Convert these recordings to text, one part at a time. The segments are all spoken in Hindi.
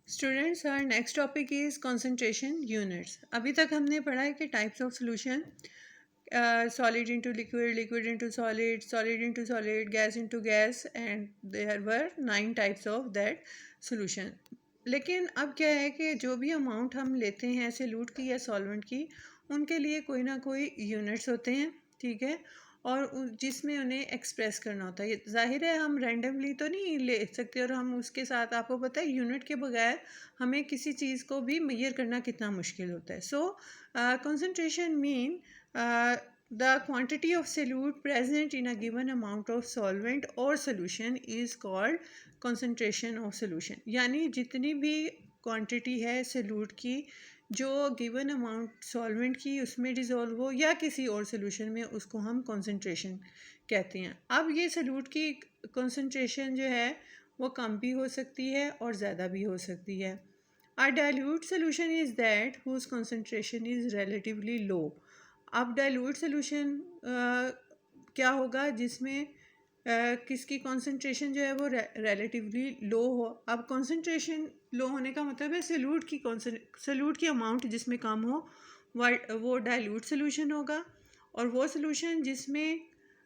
Students, our next topic is concentration units. अभी तक हमने पढ़ा है कि types of solution, solid into liquid, liquid into solid, solid into solid, gas into gas, and there were 9 types of that solution. लेकिन अब क्या है कि जो भी अमाउंट हम लेते हैं सॉल्यूट की या सॉल्वेंट की, उनके लिए कोई ना कोई यूनिट्स होते हैं, ठीक है, और जिसमें उन्हें एक्सप्रेस करना होता है। ज़ाहिर है हम रैंडमली तो नहीं ले सकते, और हम उसके साथ आपको पता है यूनिट के बगैर हमें किसी चीज़ को भी मेजर करना कितना मुश्किल होता है। So concentration mean the quantity of solute present in a given amount of solvent or solution is called concentration of solution। यानी जितनी भी क्वांटिटी है सॉल्यूट की जो गिवन अमाउंट सॉल्वेंट की उसमें डिज़ोल्व हो या किसी और सोल्यूशन में, उसको हम कंसंट्रेशन कहते हैं। अब ये सॉल्यूट की कंसंट्रेशन जो है वो कम भी हो सकती है और ज़्यादा भी हो सकती है। A dilute solution is that whose concentration is relatively low। अब डाइल्यूट सोल्यूशन क्या होगा जिसमें किसकी कंसंट्रेशन जो है वो रिलेटिवली लो हो। अब कंसंट्रेशन लो होने का मतलब है सॉल्यूट की अमाउंट जिसमें कम हो वो डाइल्यूट सोल्यूशन होगा, और वो सोल्यूशन जिसमें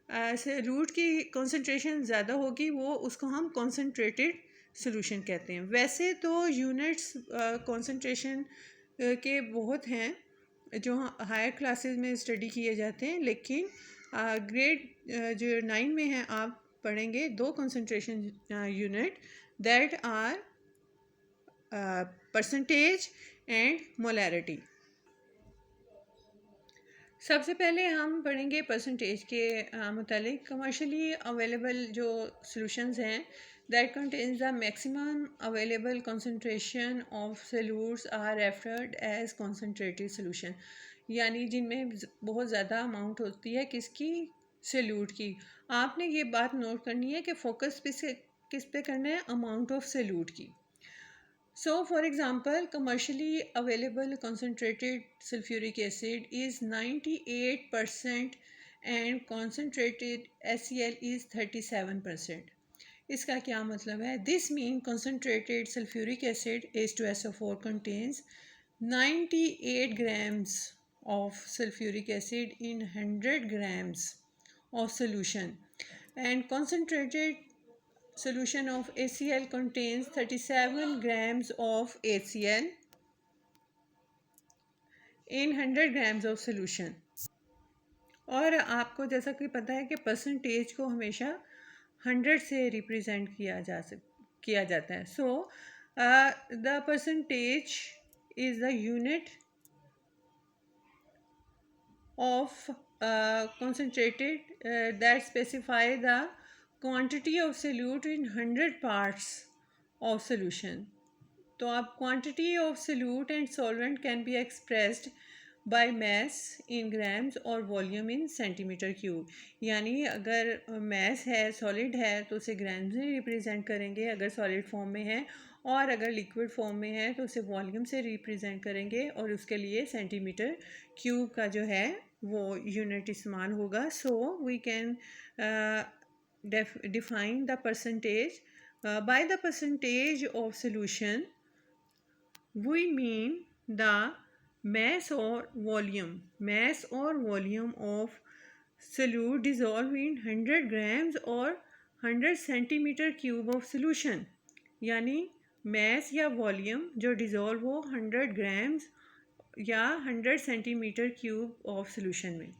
सॉल्यूट की कंसंट्रेशन ज़्यादा होगी वो उसको हम कंसंट्रेटेड सोल्यूशन कहते हैं। वैसे तो यूनिट्स कंसंट्रेशन के बहुत हैं जो हायर क्लासेस में स्टडी किए जाते हैं, लेकिन ग्रेड जो 9 में है आप पढ़ेंगे दो concentration unit, that are percentage and molarity. सबसे पहले हम पढ़ेंगे परसेंटेज के मुतालिक। कमर्शियली अवेलेबल जो सॉल्यूशंस हैं that contains the maximum available concentration of solutes are referred as concentrated solution. यानी जिनमें बहुत ज़्यादा अमाउंट होती है किसकी, सॉल्यूट की। आपने ये बात नोट करनी है कि फोकस किस पे करना है, अमाउंट ऑफ सॉल्यूट की। So, for example, commercially available concentrated sulfuric acid is 98% and concentrated HCl is 37%. इसका क्या मतलब है? This means concentrated sulfuric acid H2SO4 contains 98 grams of sulfuric acid in 100 grams of solution, and concentrated solution of HCl contains 37 grams of HCl in 100 grams of solution। और आपको जैसा कि पता है कि परसेंटेज को हमेशा 100 से रिप्रेजेंट किया जाता है। So the percentage is the unit of concentrated that specify the quantity of solute in 100 parts of solution। तो आप quantity of solute and solvent can be expressed by mass in grams और volume in centimeter cube। यानी अगर mass है, solid है, तो उसे grams में रिप्रेजेंट करेंगे अगर solid form में है, और अगर लिक्विड फॉर्म में है तो उसे वॉल्यूम से रिप्रेजेंट करेंगे और उसके लिए सेंटीमीटर क्यूब का जो है वो यूनिट इस्तेमाल होगा। So we can define the percentage by the percentage of solution we mean the mass or volume of solute dissolved in 100 grams और 100 सेंटीमीटर क्यूब ऑफ सॉल्यूशन। यानी मैस या वॉल्यूम जो डिज़ोल्व हो 100 ग्राम्स या 100 सेंटीमीटर क्यूब ऑफ सॉल्यूशन में।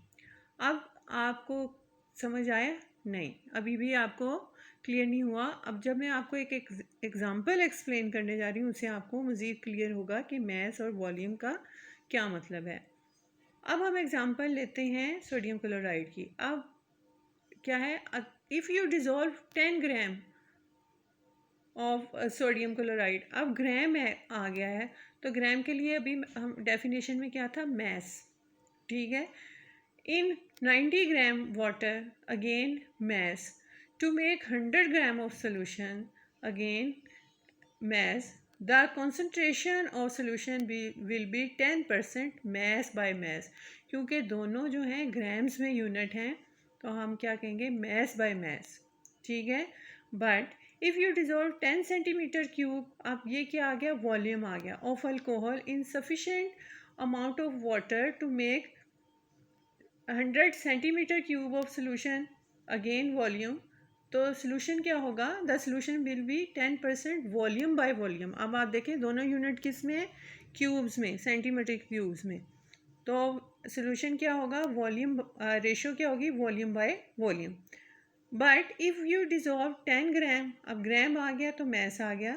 अब आपको समझ आया? नहीं, अभी भी आपको क्लियर नहीं हुआ। अब जब मैं आपको एक एग्ज़ाम्पल एक्सप्लेन करने जा रही हूँ उससे आपको मज़ीद क्लियर होगा कि मैस और वॉल्यूम का क्या मतलब है। अब हम एग्ज़ाम्पल लेते हैं सोडियम क्लोराइड की। अब क्या है, if you dissolve 10 gram of sodium chloride, अब ग्राम है आ गया है, तो ग्राम के लिए अभी हम डेफिनेशन में क्या था, मैस, ठीक है। In 90 gram water again mass, to make 100 gram of solution again mass, the concentration of solution will be 10% mass by mass. क्योंकि दोनों जो हैं ग्राम्स में यूनिट हैं तो हम क्या कहेंगे, मैस बाय मैस, ठीक है। But if you dissolve 10 centimetre cube, अब ये क्या आ गया, वॉल्यूम आ गया, of alcohol in sufficient amount of water to make 100 centimetre cube of solution, again volume. तो सोल्यूशन क्या होगा, the solution will be 10% volume by volume. अब आप देखें दोनों यूनिट किस में है, क्यूब्स में, सेंटीमीटर क्यूब्स में। तो सोल्यूशन क्या होगा, वॉल्यूम रेशो क्या होगी, volume by volume. But if you dissolve 10 gram, अब ग्राम आ गया तो मैस आ गया,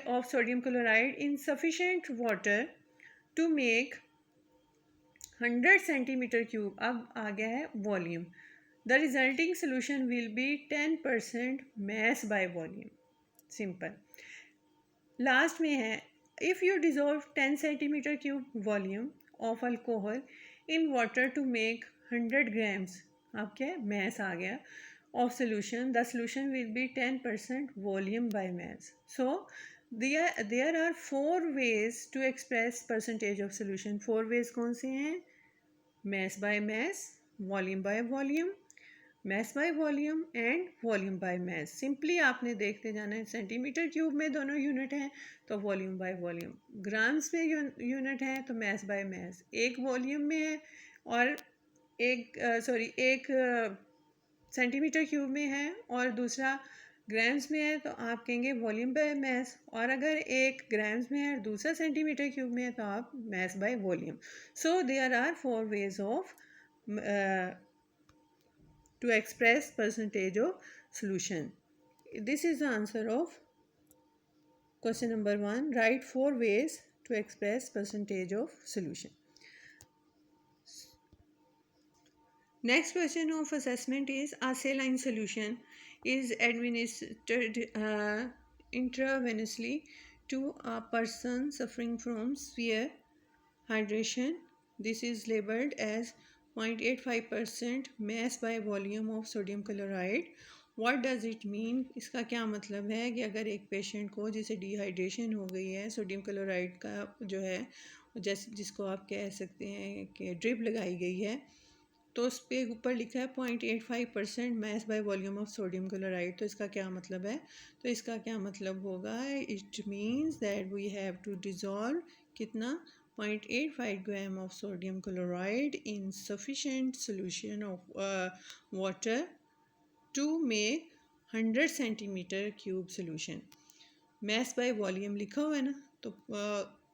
of sodium chloride in sufficient water to make 100 centimetre cube, अब आ गया है volume. The resulting solution will be 10% mass by volume. Simple. Last में है, if you dissolve 10 centimetre cube volume of alcohol in water to make 100 grams, अब क्या है, मैस आ गया, of solution, the solution will be 10% volume by mass. So there are 4 ways to express percentage of solution. 4 ways कौन से हैं, mass by mass, volume by volume, mass by volume and volume by mass. Simply आपने देखते जाना है, सेंटीमीटर क्यूब में दोनों यूनिट हैं तो वॉल्यूम बाय वॉल्यूम, ग्राम्स में यूनिट है तो मैस बाय मैस, एक वॉल्यूम में है और एक सेंटीमीटर क्यूब में है और दूसरा ग्राम्स में है तो आप कहेंगे वॉल्यूम बाय मैस, और अगर एक ग्राम्स में है और दूसरा सेंटीमीटर क्यूब में है तो आप mass by volume. So there are 4 ways of to express percentage of solution. This is the answer of question number 1. Write 4 ways to express percentage of solution. Next question of assessment is, a saline solution is administered intravenously to a person suffering from severe hydration. This is labeled as 0.85% mass by volume of sodium chloride. What does it mean? इसका क्या मतलब है कि अगर एक पेशेंट को जिसे डिहाइड्रेशन हो गई है, सोडियम क्लोराइड का जो है जिसको आप कह सकते हैं कि ड्रिप लगाई गई है, तो उस पर ऊपर लिखा है 0.85% mess by volume of sodium chloride. तो इसका क्या मतलब है, तो इसका क्या मतलब होगा, it means that we have to dissolve कितना, 0.85 gram of sodium chloride in sufficient solution of water to make 100 centimetre cube solution. Mass by volume लिखा हुआ है ना, तो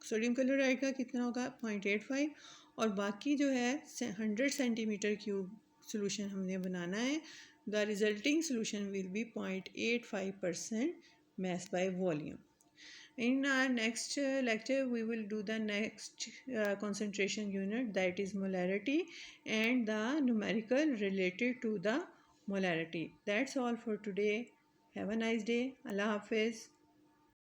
सोडियम क्लोराइड का कितना होगा, 0.85, और बाकी जो है 100 सेंटीमीटर क्यूब सोल्यूशन हमने बनाना है। The resulting solution will B 0.85% mass by volume. In our next lecture, we will do the next concentration unit, that is molarity, and the numerical related to the molarity. That's all for today. Have a nice day. Allah Hafiz.